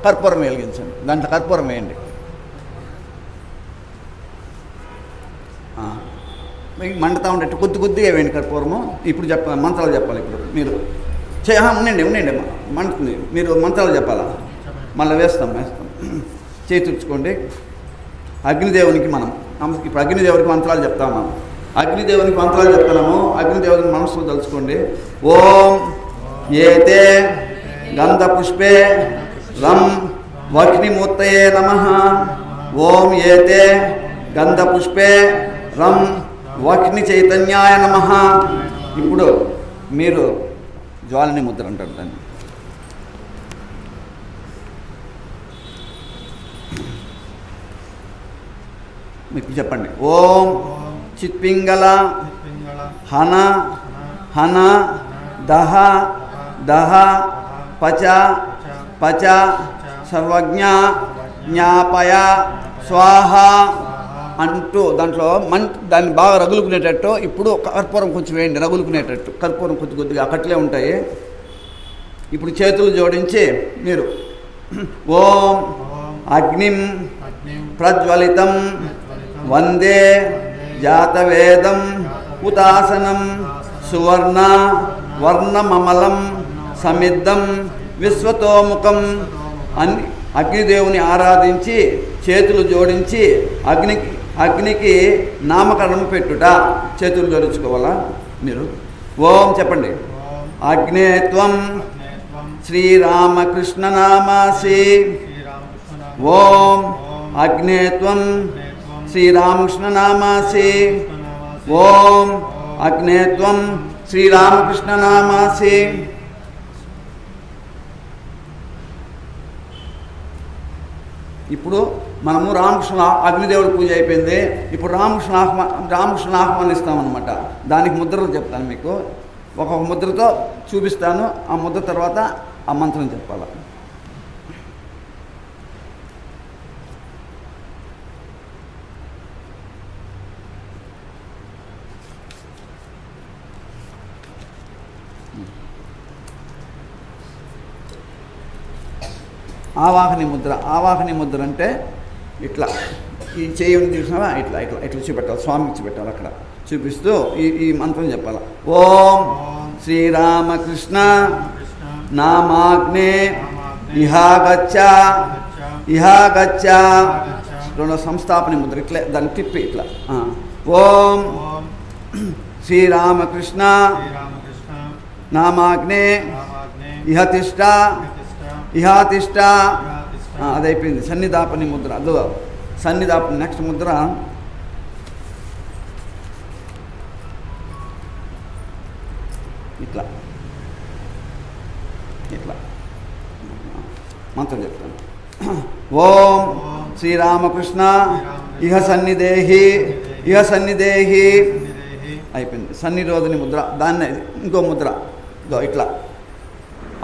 కర్పూరం వెలిగించండి, దాంట్లో కర్పూరం వేయండి. మండుతూ ఉండేట్టు కొద్దిగా వేయండి కర్పూరము. ఇప్పుడు మంత్రాలు చెప్పాలి. ఇప్పుడు మీరు ఉండండి మండుతుంది, మీరు మంత్రాలు చెప్పాలా? మళ్ళీ వేస్తాం. చేయి తుడుచుకోండి. అగ్నిదేవునికి మనం ఇప్పుడు అగ్నిదేవునికి మంత్రాలు చెప్తాం. మనం అగ్నిదేవునికి మంత్రాలు చెప్తున్నాము. అగ్నిదేవునికి మనసులో తలుచుకోండి. ఓం ఏతే గంధపుష్పే రం వహ్నిమూర్తయే నమః. ఓం ఏతే గంధపుష్పే రం వహ్ని చైతన్యాయ నమః. ఇప్పుడు మీరు జ్వాలని ముద్ర అంటారు దాన్ని. మీకు చెప్పండి. ఓం చిత్పింగళ హన హన దహ దహ పచ పచ సర్వజ్ఞ జ్ఞాపయ స్వాహ అంటూ దాంట్లో దాన్ని బాగా రగులుకునేటట్టు ఇప్పుడు కర్పూరం కొంచెం వేయండి, రగులుకునేటట్టు. కర్పూరం కొద్దిగా అక్కట్లే ఉంటాయి. ఇప్పుడు చేతులు జోడించి మీరు ఓం అగ్నిం ప్రజ్వలితం వందే జాతవేదం ఉతాసనం సువర్ణ వర్ణమమలం సమిద్దం విశ్వతోముఖం అని అగ్నిదేవుని ఆరాధించి చేతులు జోడించి అగ్నికి నామకరణం పెట్టుట. చేతులు జోడించుకోవాలా మీరు. ఓం చెప్పండి. అగ్నేత్వం శ్రీరామకృష్ణ నామాసి. ఓం అగ్నేత్వం శ్రీరామకృష్ణ నామాసి. ఓం అగ్నేత్వం శ్రీరామకృష్ణ నామాసి. ఇప్పుడు మనము రామకృష్ణ అగ్నిదేవుడి పూజ అయిపోయింది. ఇప్పుడు రామకృష్ణ ఆహ్వానిస్తామన్నమాట. దానికి ముద్రలు చెప్తాను మీకు. ఒక్కొక్క ముద్రతో చూపిస్తాను. ఆ ముద్ర తర్వాత ఆ మంత్రం చెప్పాలి. ఆవాహని ముద్ర అంటే ఇట్లా ఈ చేయని చూసినావా, ఇట్లా ఇట్లా ఇట్లా చూపెట్టాలి. స్వామికి చూపెట్టాలి. అక్కడ చూపిస్తూ ఈ మంత్రం చెప్పాలి. ఓం శ్రీరామకృష్ణ నామాగ్నే ఇహాగచ్చ ఇహాగచ్చ. రెండో సంస్థాపన ముద్ర. ఇట్లా దాన్ని తిప్పి ఇట్లా. ఓం శ్రీరామకృష్ణ నామాగ్నే ఇహతిష్ట ఇహాతిష్ట. అది అయిపోయింది. సన్నిధాపని ముద్ర. అదో సన్నిధాపని. నెక్స్ట్ ముద్ర ఇట్లా ఇట్లా మంత్రం చెప్తాను. ఓం శ్రీరామకృష్ణ ఇహ సన్నిదేహి ఇహ సన్నిదేహి. అయిపోయింది. సన్నిరోధని ముద్ర. దాన్ని ఇంకో ముద్ర ఇట్లా.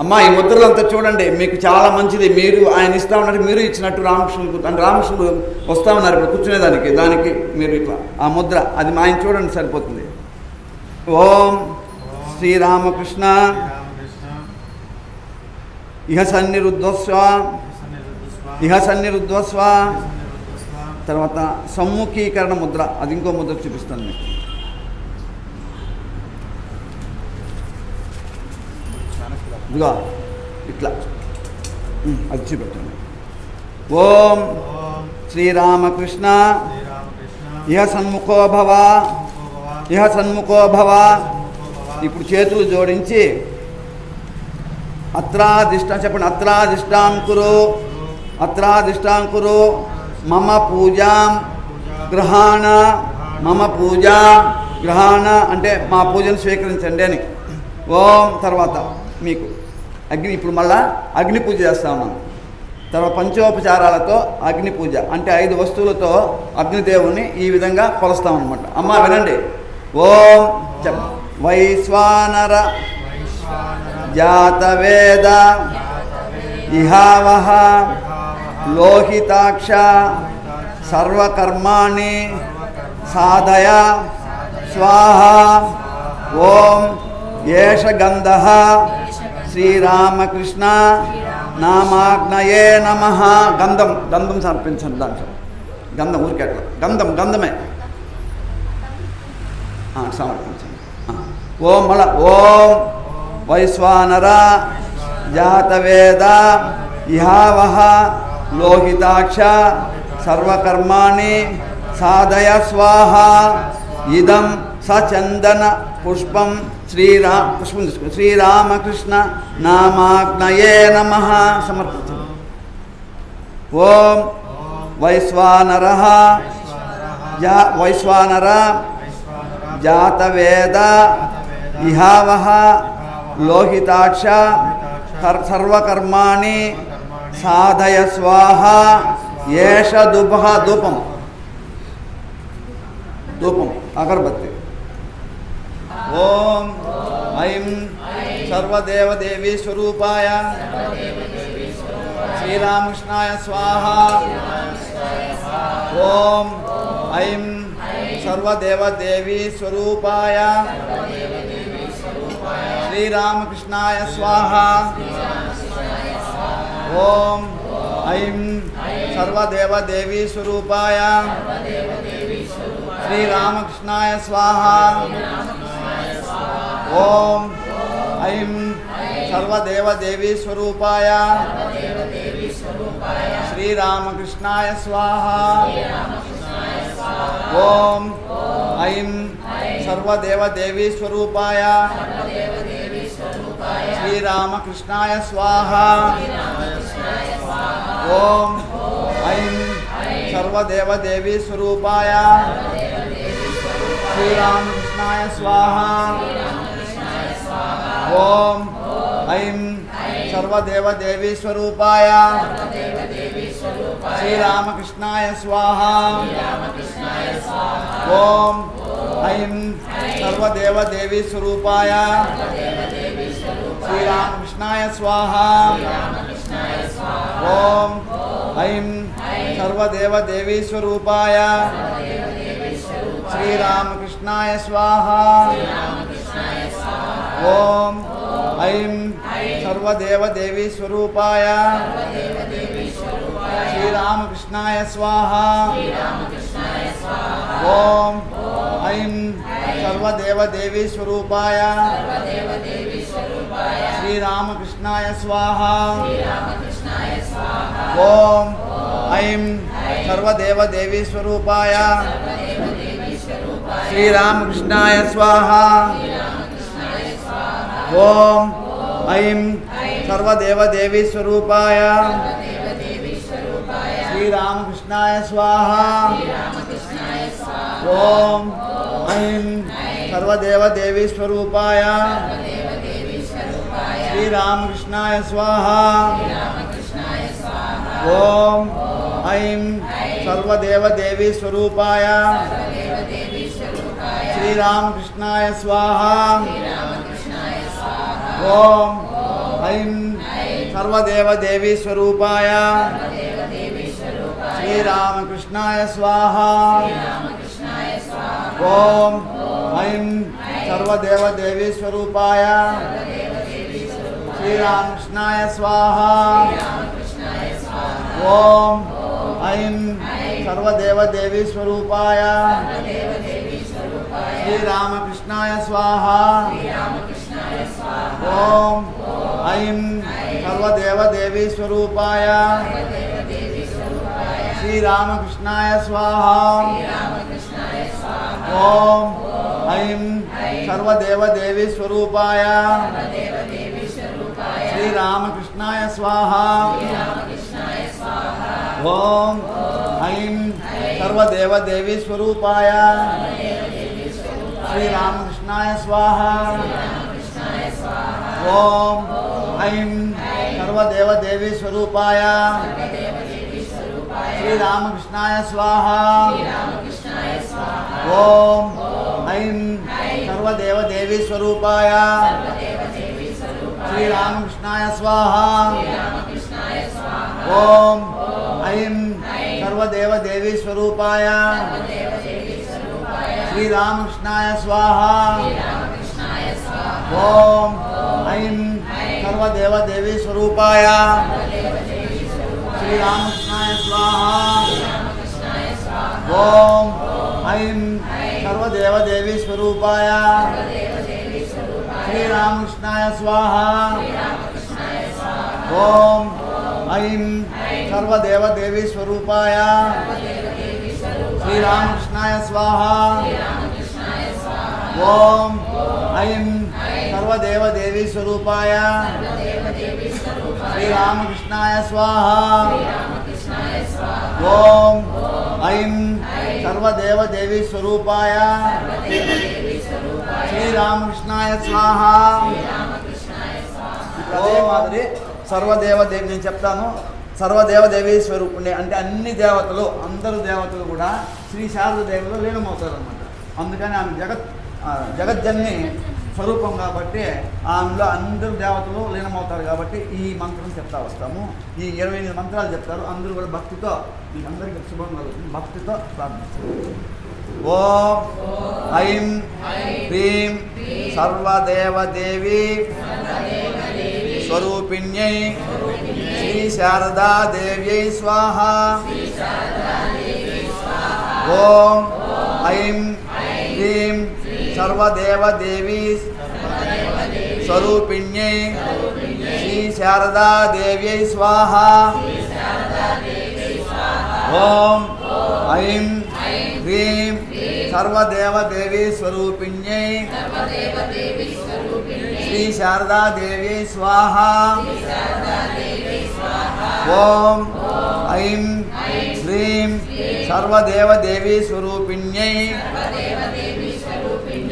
అమ్మా ఈ ముద్రలంతా చూడండి, మీకు చాలా మంచిది. మీరు ఆయన ఇస్తా ఉన్నారు, మీరు ఇచ్చినట్టు రామకృష్ణుడు అంటే రామకృష్ణుడు వస్తూ ఉన్నారు ఇప్పుడు కూర్చునేదానికి మీరు ఇట్లా ఆ ముద్ర అది మా ఆయన చూడండి సరిపోతుంది. ఓం శ్రీరామకృష్ణ ఇహ సన్నిరుద్ధస్వ ఇహ సన్నిరుద్ధస్వ. తర్వాత సమ్ముఖీకరణ ముద్ర. అది ఇంకో ముద్ర చూపిస్తాను మీకు. ఇదిగో ఇట్లా అది చూపెట్టండి. ఓం శ్రీరామకృష్ణ ఇహ సన్ముఖో భవ ఇహ సన్ముఖో భవ. ఇప్పుడు చేతులు జోడించి అత్రాదిష్టం చెప్పండి. అత్రాదిష్టాం కురు అత్రాదిష్టాం కురు మమ పూజాం గ్రహాణ మమ పూజా గ్రహాణ అంటే మా పూజను స్వీకరించండి అని. ఓం తర్వాత మీకు ఇప్పుడు మళ్ళా అగ్ని పూజ చేస్తా ఉన్నాం. తర్వాత పంచోపచారాలతో అగ్ని పూజ అంటే 5 వస్తువులతో అగ్నిదేవుని ఈ విధంగా కొలుస్తామన్నమాట. అమ్మ వినండి. ఓం వైశ్వానర జాతవేద ఇహావహ లోహితాక్ష సర్వకర్మాణి సాధయ స్వాహ. ఓం ఏష గంధః శ్రీరామకృష్ణ నామాగ్నయే నమః. గంధం సమర్పించండి. దాంట్లో గంధం ఊరికే అట్లా గంధమే సమర్పించండి. ఓం వైశ్వానర జాతవేద ఇహావహ లోహితాక్ష సర్వకర్మాణి సాధయ స్వాహ. ఇదం సచందన పుష్పం శ్రీరామకృష్ణ నామాగ్నయే నమః సమర్పించండి. ఓం వైశ్వానర జాతవేద ఇహావహ లోహితాక్ష సర్వకర్మాణి సాధయ స్వాహ. ఏష ధూపం అగరబత్తి. ఓం ఐం సర్వదేవదేవీ స్వరూపాయ శ్రీరామకృష్ణాయ స్వాహ. ఓం ఐం సర్వదేవదేవీ స్వరూపాయ శ్రీరామకృష్ణాయ స్వాహ. ఓం ఐం సర్వదేవదేవీ స్వరూపాయ శ్రీరామకృష్ణాయ స్వాహ. ఓం ఐం సర్వదేవదేవీ స్వరూపాయ శ్రీరామకృష్ణాయ స్వాహ. ఓం ఐం సర్వదేవదేవీ స్వరూపాయ శ్రీరామకృష్ణాయ స్వాహ. ఓం ఐం సర్వదేవదేవీ స్వరూపాయ శ్రీరామకృష్ణాయ స్వాహ. ఓం ఐం సర్వదేవదేవీ స్వరూపాయ శ్రీరామకృష్ణాయ స్వాహ. ఓం ఐం సర్వదేవదేవీ స్వరూపాయ శ్రీరామకృష్ణాయ స్వాహ. ఓం ఐం సర్వదేవదేవీ స్వరూపాయ శ్రీరామకృష్ణాయ స్వాహ. ఓం ఐం సర్వదేవదేవీ స్వరూపాయ శ్రీరామకృష్ణాయ స్వాహ. ఓం ఐం సర్వదేవదేవీ స్వరూపాయ శ్రీరామకృష్ణాయ స్వాహ. ఓం ఐం సర్వదేవదేవీ స్వరూపాయ శ్రీరామకృష్ణాయ స్వాహ. ఓం ఐం సర్వదేవదేవీ స్వరూపాయ శ్రీరామకృష్ణాయ స్వాహ. ఓం ఐం సర్వదేవదేవీ స్వరూపాయ శ్రీరామకృష్ణాయ స్వాహ. ఓం ఐం సర్వదేవదేవీ స్వరూపాయ శ్రీరామకృష్ణాయ స్వాహ. ఓం ఐం సర్వదేవదేవీ స్వరూపాయ శ్రీరామకృష్ణాయ స్వాహ. ఓం ఐం సర్వదేవదేవీ స్వరూపాయ శ్రీరామకృష్ణాయ స్వాహ. ఓం ఐం సర్వదేవదేవీ స్వరూపాయ శ్రీరామకృష్ణాయ స్వాహ. ఓం ఐం సర్వదేవదేవీ స్వరూపాయ శ్రీరామకృష్ణాయ స్వాహ. ఓం ఐం సర్వదేవదేవీ స్వరూపాయ శ్రీరామకృష్ణాయ స్వాహ. ఓం ఐం సర్వదేవదేవీ స్వరూపాయ శ్రీరామకృష్ణాయ స్వాహ. ఓం ఐం సర్వదేవదేవీ స్వరూపాయ శ్రీరామకృష్ణాయ స్వాహ. ఓం ఐం సర్వదేవదేవీ స్వరూపాయ శ్రీరామకృష్ణాయ స్వాహ. ఓం ఐం సర్వదేవదేవీ స్వరూపాయ శ్రీరామకృష్ణాయ స్వాహ. ఓం ఐం सर्वदेवदेवी स्वरूपाय श्री रामकृष्णाय स्वाहा। ओम ऐं सर्वदेवदेवी स्वरूपाय श्री रामकृष्णाय स्वाहा। ओम ऐं सर्वदेवदेवी स्वरूपाय श्री रामकृष्णाय स्वाहा। ओम ऐं सर्वदेवदेवी स्वरूपाय श्री रामकृष्णाय स्वाहा। ओम ऐं सर्वदेवदेवी स्वरूपाय श्री रामकृष्णाय स्वाहा। అదే మాదిరి సర్వదేవదేవి నేను చెప్తాను. సర్వదేవదేవి స్వరూపుణ్ణి అంటే అన్ని దేవతలు, అందరు దేవతలు కూడా శ్రీ శారదాదేవిలో లీనమవుతారు అన్నమాట. అందుకని ఆమె జగజ్జన్ని స్వరూపం కాబట్టి ఆమెలో అందరు దేవతలు లీనమవుతారు కాబట్టి ఈ మంత్రం చెప్తా వస్తాము. ఈ 28 మంత్రాలు చెప్తారు. అందరూ కూడా భక్తితో, మీకు అందరికీ శుభం కలుగుతుంది, భక్తితో ప్రార్థిస్తారు. ఓం ఐం హ్రీం సర్వదేవదేవి స్వరూపిణ్యై శ్రీ శారదాదేవ్యై స్వాహా. ఓం ఐం హ్రీం सर्वदेवदेवी स्वरूपिण्यै श्री शारदादेव्यै स्वाहा। ओम ऐं ह्रीं सर्वदेवदेवी स्वरूपिण्यै श्री शारदादेव्यै स्वाहा। ओम ऐं ह्रीं सर्वदेवदेवी स्वरूपिण्यै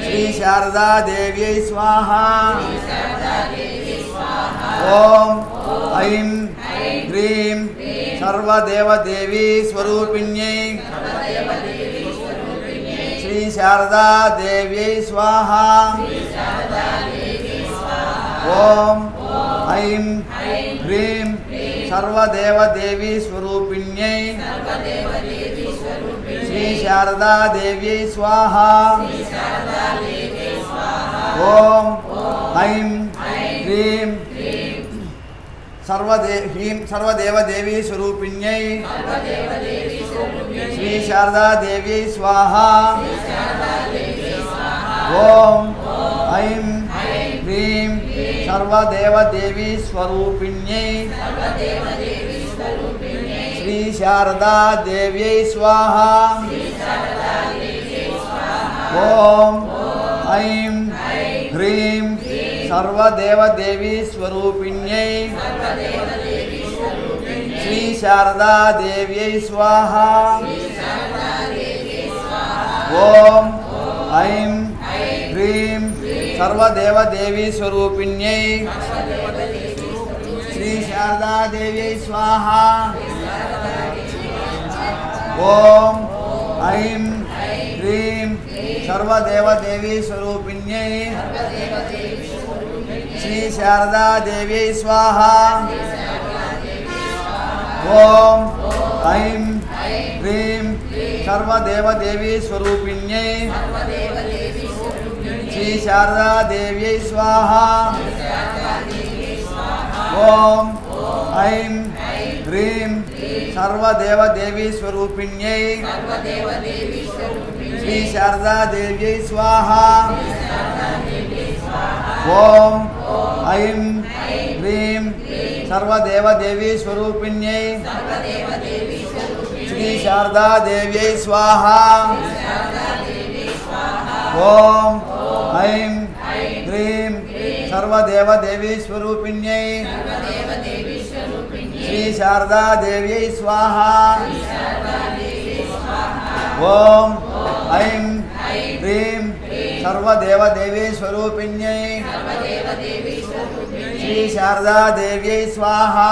श्री शारदादेव्यै स्वाहा। ओम ऐं ह्रीं सर्वदेवदेवी स्वरूपिण्यै श्री शारदादेव्यै स्वाहा। ओम ऐं ह्रीं सर्वदेवदेवी स्वरूपिण्यै श्री शारदादेव्यै स्वाहा। ओम ऐं ह्रीं सर्वदेवदेवी स्वरूपिण्यै श्री शारदादेव्यै स्वाहा। ओम ऐं ह्रीं सर्वदेवदेवी स्वरूपिण्यै श्री शारदादेव्यै स्वाहा। ओम ऐं ह्रीं सर्वदेवदेवी स्वरूपिण्यै श्री शारदादेव्यै स्वाहा। ओम ऐं ह्रीं सर्वदेवदेवी स्वरूपिण्यै श्री शारदादेव्यै स्वाहा। ओम ऐं ह्रीं सर्वदेवदेवी स्वरूपिण्यै श्री शारदादेव्यै स्वाहा। ओम ऐं ह्रीं सर्वदेवदेवी स्वरूपिण्यै श्री शारदादेव्यै स्वाहा। ओम ऐं ह्रीं सर्वदेवदेवी स्वरूपिण्यै श्री शारदादेव्यै स्वाहा। ओम ऐं ह्रीं सर्वदेवदेवी स्वरूपिण्यै श्री शारदादेव्यै स्वाहा। ओम ऐं ह्रीं सर्वदेवदेवी स्वरूपिण्यै श्री शारदादेव्यै स्वाहा। ओम ऐं ह्रीं सर्वदेवदेवी स्वरूपिण्यै श्री शारदादेव्यै स्वाहा।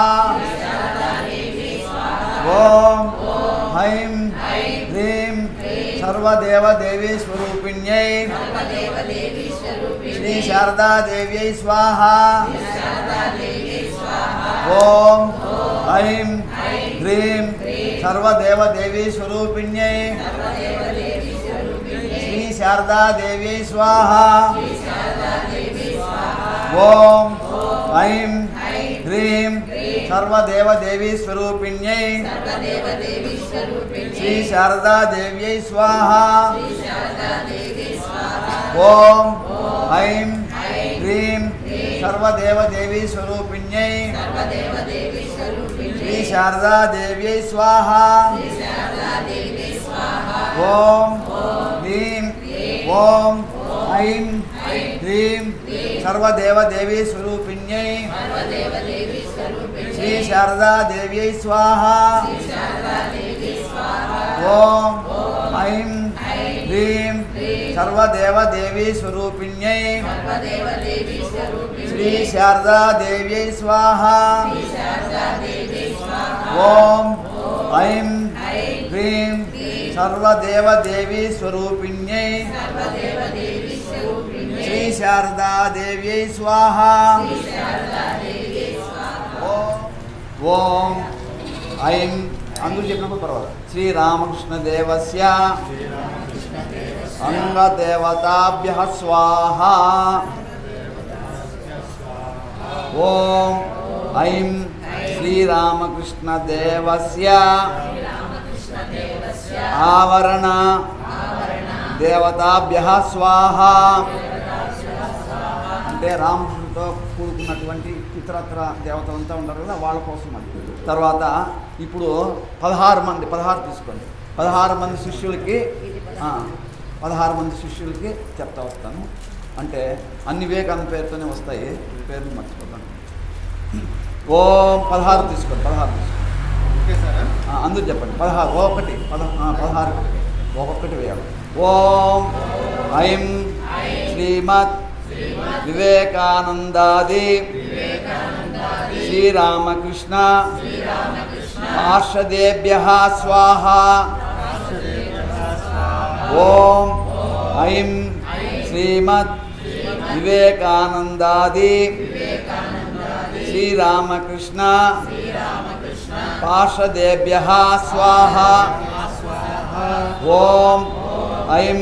ओम ऐं ह्रीं सर्वदेवदेवी स्वरूपिण्यै श्री शारदादेव्यै स्वाहा। ओम ऐं ह्रीं सर्वदेवदेवी स्वरूपिण्यै श्री शारदादेव्यै स्वाहा। ओम ऐं ह्रीं सर्वदेवदेवी स्वरूपिण्यै श्री शारदा देव्यै स्वाहा। ॐ ऐं ह्रीं सर्वदेवदेवी स्वरूपिण्यै श्री शारदा देव्यै स्वाहा। ॐ ह्रीं ॐ ऐं ह्रीं सर्वदेवदेवी स्वरूपिण्यै श्री शारदा देव्यै स्वाहा। ॐ ऐं ह्रीं सर्वदेवदेवी स्वरूपिण्यै श्री शारदा देव्यै स्वाहा। ॐ ऐं ह्रीं सर्वदेवदेवी स्वरूपिण्यै श्री शारदा देव्यै स्वाहा। ओम ऐं अंदर చెప్పినప్పుడు పర్వాలేదు। శ్రీరామకృష్ణదేవస్య అంగదేవతాభ్యః స్వాహా। ఓం ఐం శ్రీరామకృష్ణదేవస్య ఆవరణ దేవతాభ్యః స్వాహా। అంటే రామకృష్ణుడితో కూడుకున్నటువంటి ఇతరత్ర దేవతలంతా ఉంటారు కదా, వాళ్ళ కోసం అది. తర్వాత ఇప్పుడు 16 మంది తీసుకోండి. 16 మంది శిష్యులకి 16 మంది శిష్యులకి చెప్తా వస్తాను. అంటే అన్ని వివేకానంద పేరుతోనే వస్తాయి, పేర్లు మర్చిపోతాను. ఓం 16 తీసుకోండి. 16 తీసుకోండి. అందరూ చెప్పండి. 16 ఒక్కొక్కటి వేయాలి. ఓం ఐం శ్రీమద్ వివేకానందాది శ్రీరామకృష్ణ పార్షదేభ్యః స్వాహా। ఓం ఐం శ్రీమద్ వివేకానందాది శ్రీరామకృష్ణ పార్షదేభ్యః స్వాహా। ఓం ఐం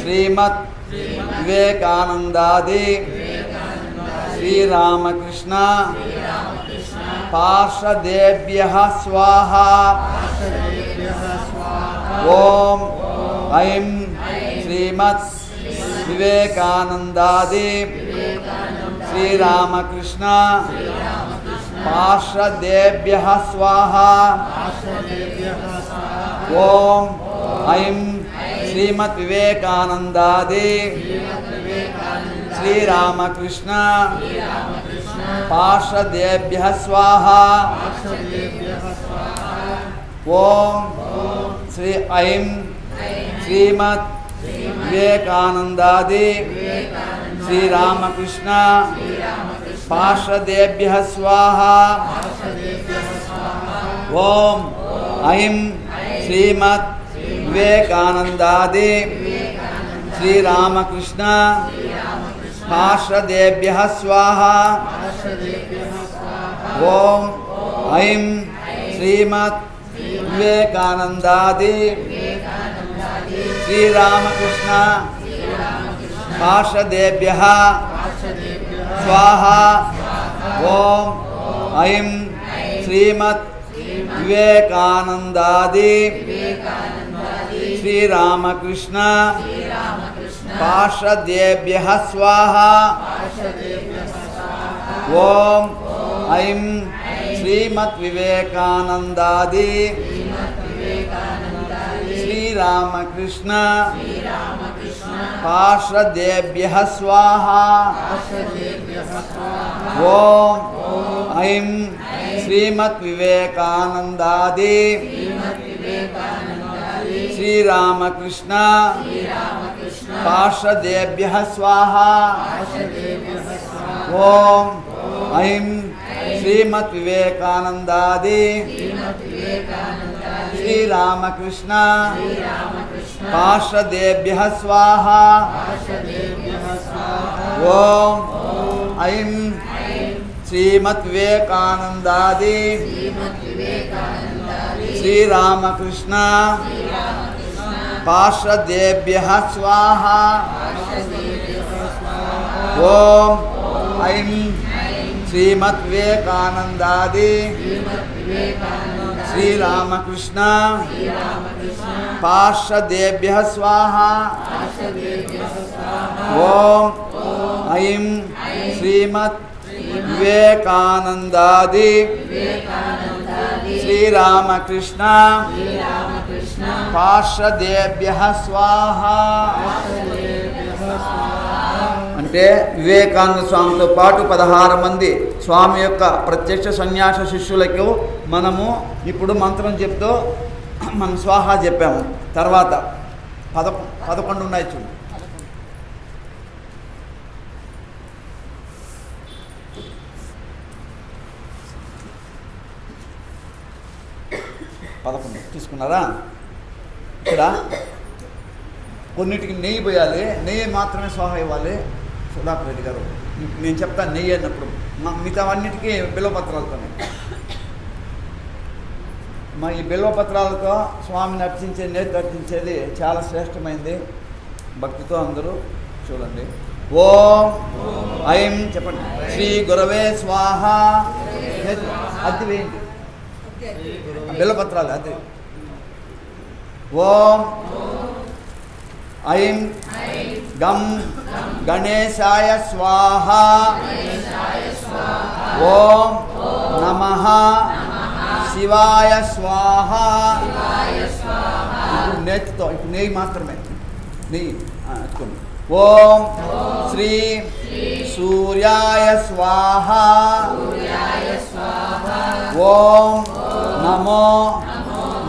శ్రీమద్ వివేకానందాది శ్రీరామకృష్ణ పార్షదేభ్యః స్వాహా। ఓం ఐం శ్రీమద్ వివేకానందాది శ్రీరామకృష్ణ పార్షదేభ్యః స్వాహా। ఓం ఐం శ్రీమద్ వివేకానందాది శ్రీరామకృష్ణ పార్షదేభ్యః స్వాహా। ఓం శ్రీ ఐం శ్రీమద్ వివేకానందాది శ్రీరామకృష్ణ పార్షదేభ్యః స్వాహా। ఓం ఐం శ్రీమద్ వివేకానందాది శ్రీరామకృష్ణ పార్షదేభ్యః స్వాహా। ఓం ఐం శ్రీమద్ వివేకానందాది శ్రీరామకృష్ణ పార్షదేభ్యః స్వాహా। ఓం ఐం శ్రీమద్ వివేకానందాది శ్రీరామకృష్ణ పార్షదేభ్యః స్వాహా। ఓం ఐం శ్రీమద్ వివేకానందాది శ్రీరామకృష్ణ పార్షదేభ్యః స్వాహా। ఓం ఐం శ్రీమద్ వివేకానందాది శ్రీరామకృష్ణ పార్షదేభ్యః స్వాహా। ఓం ఐం శ్రీమద్ వివేకానందాది శ్రీరామకృష్ణ పార్షదేభ్యః స్వాహా। ఓం ఐం శ్రీమద్ వివేకానందాది శ్రీరామకృష్ణ పార్షదేభ్యః స్వాహా। ఓం ఐం శ్రీమద్వివేకానందాది శ్రీరామకృష్ణ పార్షదేభ్యః స్వాహా. ఓం ఐం శ్రీమద్ వివేకానందాది శ్రీరామకృష్ణ పార్షదేభ్యః స్వాహా. అంటే వివేకానంద స్వామితో పాటు 16 మంది స్వామి యొక్క ప్రత్యక్ష సన్యాస శిష్యులకు మనము ఇప్పుడు మంత్రం చెప్తూ మనం స్వాహా చెప్పాము. తర్వాత 11 ఉన్నాయి చూడు. తీసుకున్నారా? ఇక్కడ కొన్నిటికి నెయ్యి పోయాలి, నెయ్యి మాత్రమే స్వాహ ఇవ్వాలి. సుధాకర్ రెడ్డి గారు నేను చెప్తాను నెయ్యి అన్నప్పుడు, మిగతా అన్నిటికీ బిల్వపత్రాలతోనే. ఈ బిల్వపత్రాలతో స్వామిని అర్చించే నేతి అర్చించేది చాలా శ్రేష్టమైంది. భక్తితో అందరూ చూడండి. ఓం ఐం చెప్పండి. శ్రీ గురవే స్వాహ. అద్దె వేయండి, బిల్వపత్రాలు అద్దె. ఓం ఐం గం గణేశాయ స్వాహ. ఓం నమః శివాయ స్వాహ. ఇప్పుడు నేతితో, ఇప్పుడు నెయ్యి మాత్రమే, నెయ్యి ఎత్తుకోండి. ఓం శ్రీ సూర్యాయ స్వాహ. ఓం నమో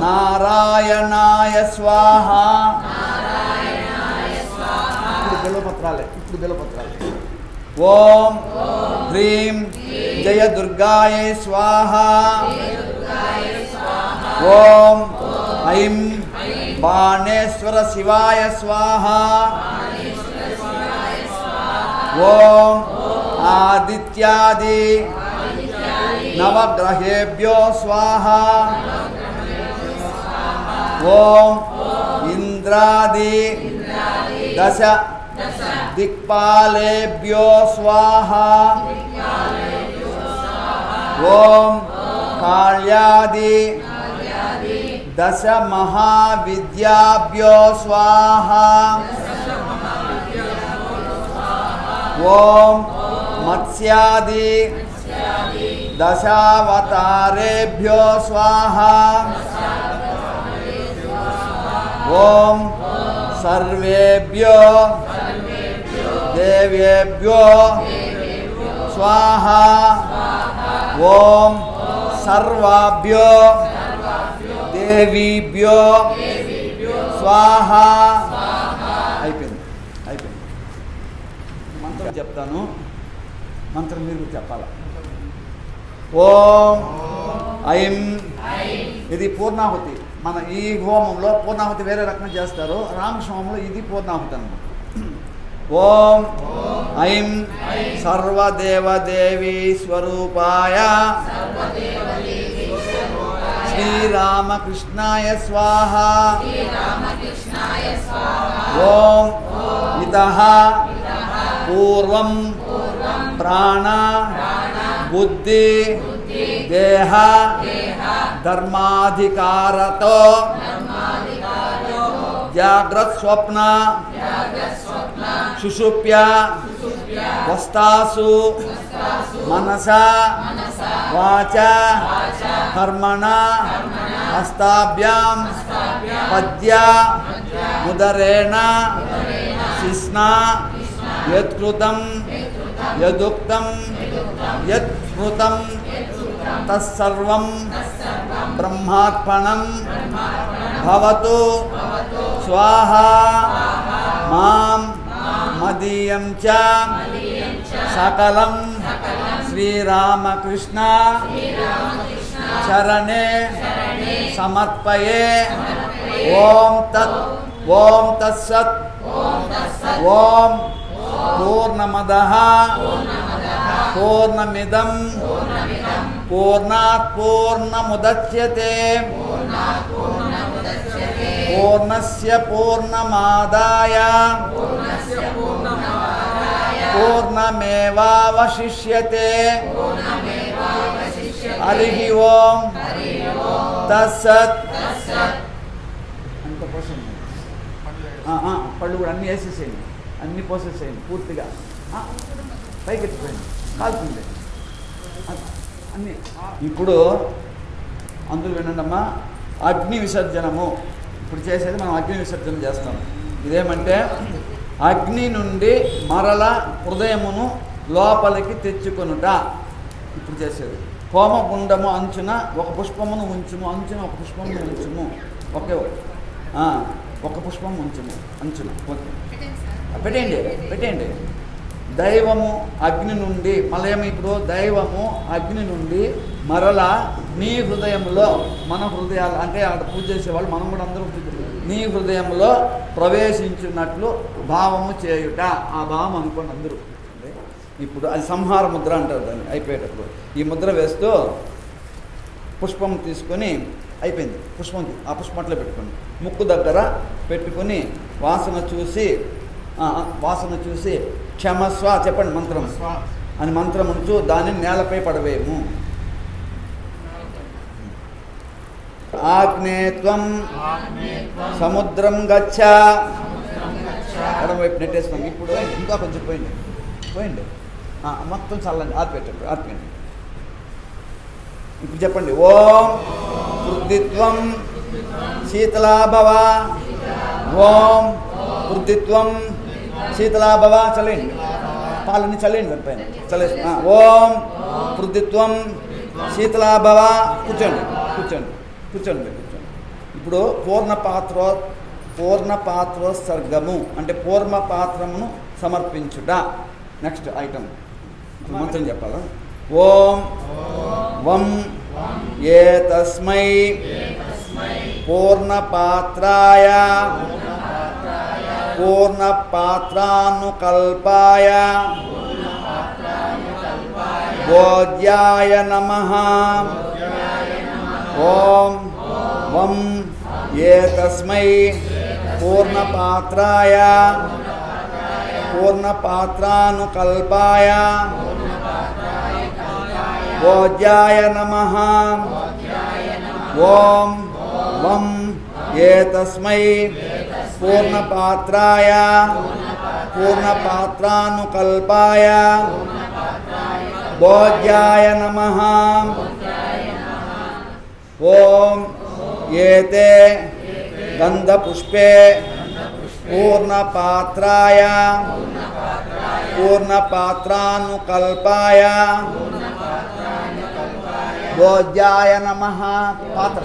నారాయణాయ స్వాహ. ఇప్పుడు బిల్వపత్రాలే. ఓం హ్రీం జయ దుర్గాయ స్వాహ. ఓం ఐం బాణేశ్వర శివాయ స్వాహ. ఓం ఆదిత్యాది నవగ్రహేభ్యో స్వాహ. ఓం ఇంద్రాది దశ దిక్పాలేభ్యో స్వాహ. ఓం కాళ్యాది దశ మహావిద్యాభ్యో స్వాహ. ఓం మత్స్యాది దశావతారేభ్యో స్వాహ. ఓం సర్వేభ్యో దేవేభ్యో స్వాహ. ఓం సర్వాభ్యో దేవీభ్యో స్వాహ. అయిపోయింది. మంత్రం చెప్తాను, మంత్రం మీరు చెప్పాల. ఓం ఐం. ఇది పూర్ణాహుతి. మన ఈ హోమంలో పూర్ణాహుతి వేరే రకంగా చేస్తారు, రామకృష్ణ హోమంలో ఇది పూర్ణాహుతి అన్నమాట. ఓం ఐం సర్వదేవదేవీ స్వరూపాయ శ్రీరామకృష్ణాయ స్వాహ. ఓం ఇతః పూర్వం ప్రాణ బుద్ధి దేహ ధర్మాధికారతో జాగ్రత్ స్వప్న సుషుప్య వస్తాసు మనస వాచ కర్మణ హస్తాభ్యాం పద్య ముదరేణ శిస్నా యత్కృతం యదుక్తం యత్స్మృతం తత్సర్వం బ్రహ్మార్పణం భవతు స్వాహా. మాం మదీయం చ సకలం శ్రీరామకృష్ణ చరణే సమర్పయే. ఓం తత్సత్. ఓం పూర్ణమదః పూర్ణమిదం పూర్ణాత్ పూర్ణముదచ్యతే పూర్ణస్య పూర్ణమాదాయ పూర్ణమేవావశిష్యతే. హరి ఓం తత్సత్. అంత పోసేయండి, పళ్ళు కూడా అన్నీ వేసేసేయండి, అన్నీ పోసేసేయండి పూర్తిగా. పైకి ఎత్తిపోయింది, కాలుతుంది అన్నీ. ఇప్పుడు అందులో వినండమ్మా, అగ్ని విసర్జనము. ఇప్పుడు చేసేది మనం అగ్ని విసర్జన చేస్తాం. ఇదేమంటే అగ్ని నుండి మరల హృదయమును లోపలికి తెచ్చుకొనుట. ఇప్పుడు చేసేది హోమగుండము అంచున ఒక పుష్పమును ఉంచుము, అంచున ఒక పుష్పమును ఉంచుము. ఒక పుష్పం ఉంచుము అంచున. ఓకే, పెట్టేయండి. దైవము అగ్ని నుండి మళ్ళీ ఇప్పుడు దైవము అగ్ని నుండి మరలా నీ హృదయంలో, మన హృదయాలు అంటే అక్కడ పూజ చేసేవాళ్ళు మనం కూడా అందరూ నీ హృదయంలో ప్రవేశించినట్లు భావము చేయుట. ఆ భావం అనుకోండి అందరూ. ఇప్పుడు అది సంహార ముద్ర అంటారు దాన్ని. అయిపోయేటప్పుడు ఈ ముద్ర వేస్తూ పుష్పం తీసుకొని అయిపోయింది. పుష్పం ఆ పుష్పంలో పెట్టుకోండి, ముక్కు దగ్గర పెట్టుకొని వాసన చూసి క్షమస్వ చెప్పండి మంత్రం అని మంత్రం ఉంచు. దానిని నేలపై పడవేయము. ఆగ్నేత్వం సముద్రం గచ్చ. ఎడమవైపు నెట్టేస్తాం. ఇప్పుడు ఇంకా కొంచెం పోయింది మొత్తం చల్లండి, ఆర్పేయండి. ఇప్పుడు చెప్పండి, ఓం వృద్ధిత్వం శీతలాభవ. ఓం వృద్ధిత్వం శీతలాభవ. చల్లండి, పాలని చల్లండి దానిపైన చల్లేసి. ఓం వృద్ధిత్వం శీతలాభవ. కూర్చోండి. ఇప్పుడు పూర్ణపాత్రోత్సర్గము అంటే పూర్ణ పాత్రమును సమర్పించుట. నెక్స్ట్ ఐటమ్ మంత్రం చెప్పాలా? ఓం వం ఏతస్మై పూర్ణపాత్రాయ పూర్ణపాత్రానుకల్పాయ భోజ్యాయ నమః. ఓం వం ఏతస్మై పూర్ణపాత్రాయ పూర్ణపాత్రానుకల్పాయ భోజ్యాయ నమః. ఓం వం ఏతస్మై పూర్ణపాత్రాయ పూర్ణపాత్రానుకల్పాయ భోజ్యాయ నమః. ఓం ఏతే గంధపుష్పే పూర్ణపాత్రాయ పూర్ణపాత్రానుకల్పాయ భోజ్యాయ నమః. పాత్ర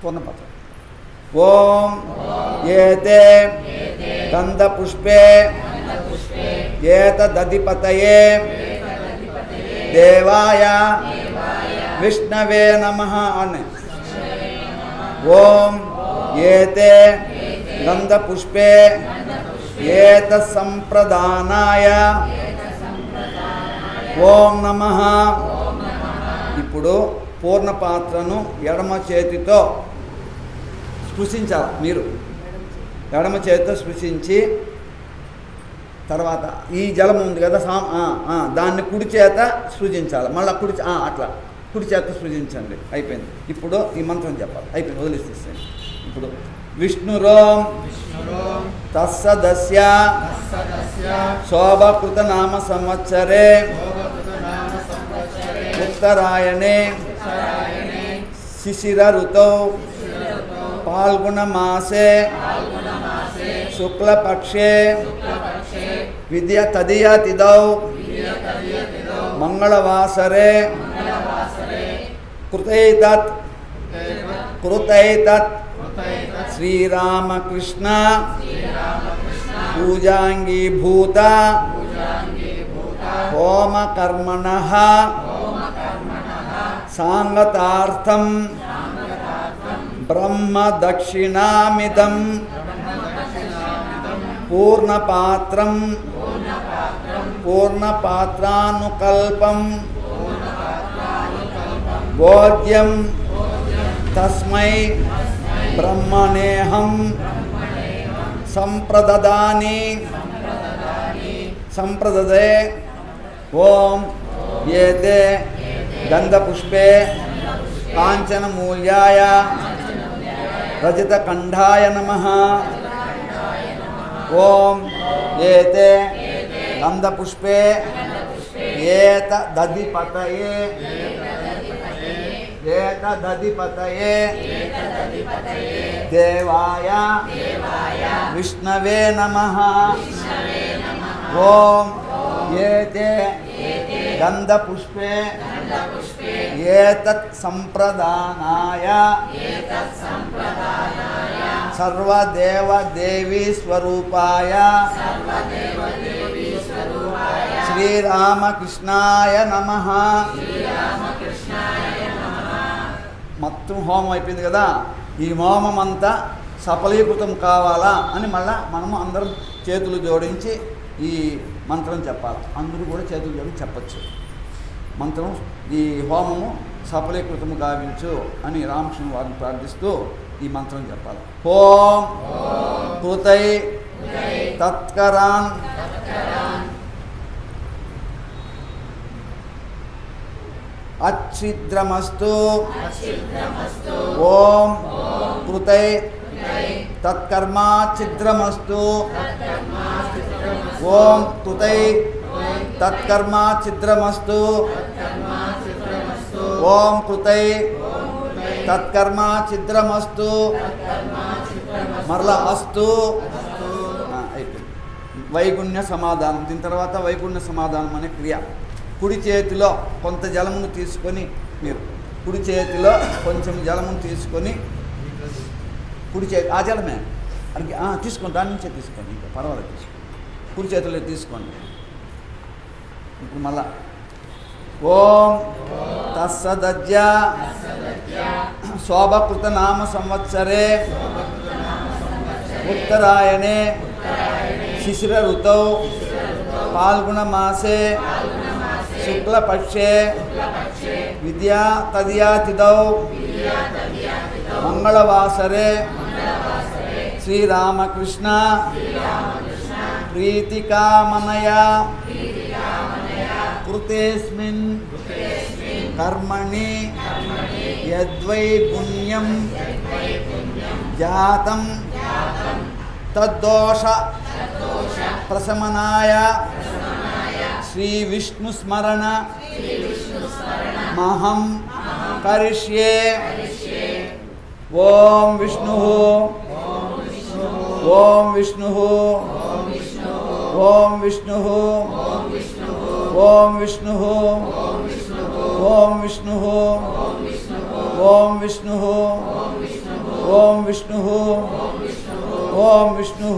పూర్ణపాత్ర. ఓం ఏతే గంధపుష్పే ఏతదధిపతయే దేవాయ విష్ణవే నమః అని. ఓం ఏతే గంధపుష్పే ఏతత్సంప్రదానాయ ఓం నమః. ఇప్పుడు పూర్ణపాత్రను ఎడమ చేతితో స్పృశించాలి. మీరు ఎడమ చేతితో స్పృశించి తర్వాత ఈ జలం ఉంది కదా దాన్ని కుడి చేత సృజించాలి. మళ్ళీ అట్లా కుడి చేత సృజించండి. అయిపోయింది. ఇప్పుడు ఈ మంత్రం చెప్పాలి. అయిపోయింది, వదిలేసేయండి. ఇప్పుడు విష్ణురోం తస్సదస్య శోభకృత నామ సంవత్సరే ఉత్తరాయణే శిశిర ఋతౌ పాల్గుణ మాసే శుక్లపక్షే విద్య తదియ తిథౌ మంగళవాసరే కృతైతత్ శ్రీరామకృష్ణ పూజాంగీభూత హోమకర్మణః సాంగతార్థం బ్రహ్మ దక్షిణామిదం పూర్ణపాత్రం పూర్ణపాత్రానుకల్పం భోజ్యం తస్మై బ్రహ్మణేహం సంప్రదదాని సంప్రదదే ఓం ఏతే గంధపుష్పే కాంచనమూల్యాయ రజతకంఠాయ నమః. ఓం ఏతే గంధపుష్పే ఏతదధిపతయే దేవాయ విష్ణవే నమః. ఓం ఏతే గంధపుష్పే ఏతత్ సంప్రదానాయ సర్వదేవదేవీ స్వరూపాయ శ్రీరామకృష్ణాయ నమః. మొత్తం హోమం అయిపోయింది కదా. ఈ హోమం అంతా సఫలీకృతం కావాలా అని మళ్ళా మనము అందరం చేతులు జోడించి ఈ మంత్రం చెప్పాలి. అందరూ కూడా చేతులు జోడించి చెప్పచ్చు మంత్రం. ఈ హోమము సఫలీకృతము గావించు అని రామకృష్ణ వారిని ప్రార్థిస్తూ ఈ మంత్రం చెప్పాలి. ఓం కృతై తత్కరాన్ అచ్ఛిద్రమస్తు. ఓం కృతై తత్కర్మాచ్ఛిద్రమస్తు. ఓం కృతై తత్కర్మాచ్ఛిద్రమస్తు. ఓం కృతై తత్కర్మాచ్ఛిద్రమస్తు. మరలా అస్తు. అయిపోయింది. వైగుణ్య సమాధానం. దీని తర్వాత వైగుణ్య సమాధానం అనే క్రియ. కుడి చేతిలో కొంత జలమును తీసుకొని, మీరు కుడి చేతిలో కొంచెం జలమును తీసుకొని, కుడి చేతి ఆ జలమే అది తీసుకోండి, దాని నుంచే తీసుకోండి, ఇంకా పర్వాలేదు తీసుకోండి. కుడి చేతిలో తీసుకోండి. ఇప్పుడు మళ్ళా ఓం తస్సదజ్జ శోభకృత నామ సంవత్సరే ఉత్తరాయణే శిశిర ఋతౌ పాల్గుణ మాసే శుక్లపక్షే విద్యా తదియాతిథౌ మంగళవాసరే శ్రీరామకృష్ణ ప్రీతికామనయా కృతేస్మిన్ కర్మణి యద్వై పుణ్యం జాతం తద్దోష ప్రశమనాయ శ్రీ విష్ణు స్మరణ మహం కరిష్యే. ఓం విష్ణు ఓం విష్ణు ఓం విష్ణు ఓం విష్ణు ఓం విష్ణు ఓం విష్ణు ఓం విష్ణు ఓం విష్ణు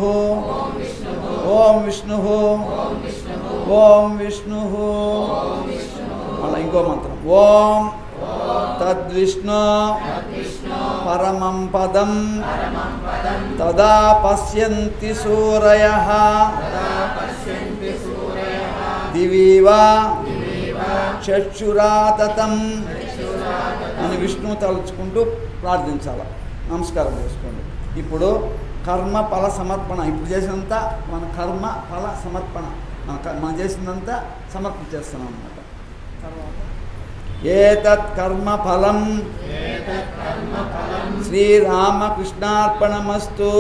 ఓం విష్ణు ఓం విష్ణు. మళ్ళీ ఇంకో మంత్రం. ఓం తద్విష్ణు పరమం పదం తదా పశ్యంతి సూరయః దివీవ చక్షురాతతం అని విష్ణువు తలుచుకుంటూ ప్రార్థించాలి. నమస్కారం చేసుకోండి. ఇప్పుడు కర్మ ఫల సమర్పణ. ఇప్పుడు చేసినంత మన కర్మ ఫల సమర్పణ, మనం చేసినంత సమర్పణ చేస్తున్నాం అన్నమాట. ఏతత్ కర్మ ఫలం శ్రీరామకృష్ణార్పణమస్తు.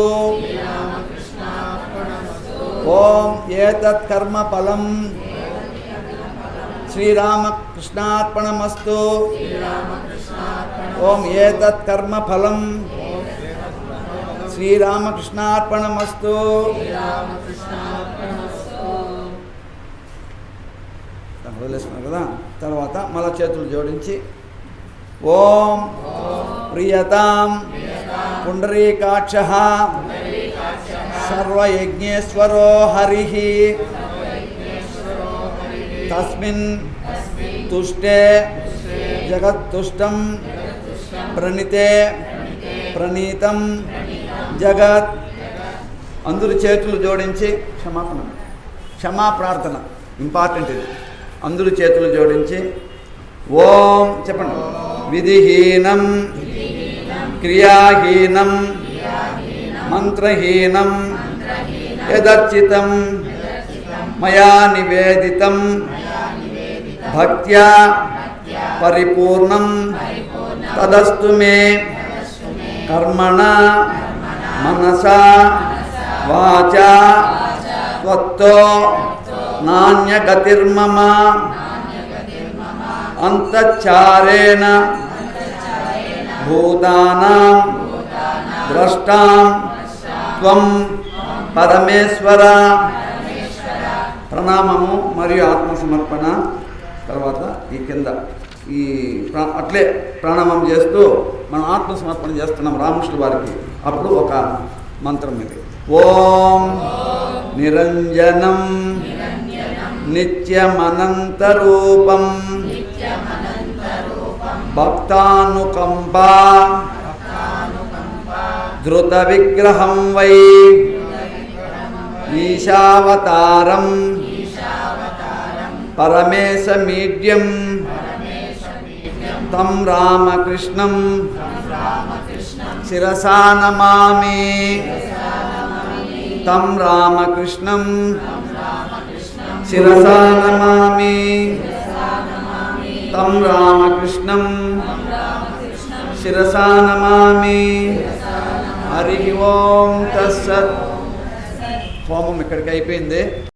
ఓం ఏతత్ కర్మ ఫలం శ్రీరామకృష్ణార్పణమస్తు. ఓం ఏతత్ కర్మ ఫలం శ్రీరామకృష్ణార్పణమస్తు. వదిలేస్తున్నారు కదా. తర్వాత మళ్ళా చేతులు జోడించి ఓం ప్రియతాం పుండరీకాక్షః సర్వయజ్ఞేశ్వరో హరిః తస్మిన్ తుష్టే జగత్తుష్టం ప్రణితే ప్రణీతం జగత్. అందరూ చేతులు జోడించి క్షమా ప్రార్థన ఇంపార్టెంట్ ఇది. అందరూ చేతులు జోడించి ఓం చెప్పండి. విధిహీనం క్రియాహీనం మంత్రహీనం యదర్చితం మయా నివేదితం భక్త్యా పరిపూర్ణం తదస్తు మే కర్మణా మనసా వాచా త్వత్తో నాన్యగతిర్మమ అంతఃచారేణ భూతానాం ద్రష్టాం త్వం పరమేశ్వర. ప్రణామము మరియు ఆత్మసమర్పణ తర్వాత ఈ కింద ఈ అట్లే ప్రణామం చేస్తూ మనం ఆత్మసమర్పణ చేస్తున్నాం రామకృష్ణ వారికి. అప్పుడు ఒక మంత్రం ఇది. ఓం నిరంజనం నిత్యమనంతరూపం భక్తానుకంపా ధృత విగ్రహం వై ఈశావతారం పరమేశమీడ్యం తం రామకృష్ణం శిరసా నమామి. తం రామకృష్ణం శిరసా నమామి. తం రామకృష్ణం శిరసా నమామి. హరి ఓం తస్సత్. హోమం ఇక్కడికి అయిపోయింది.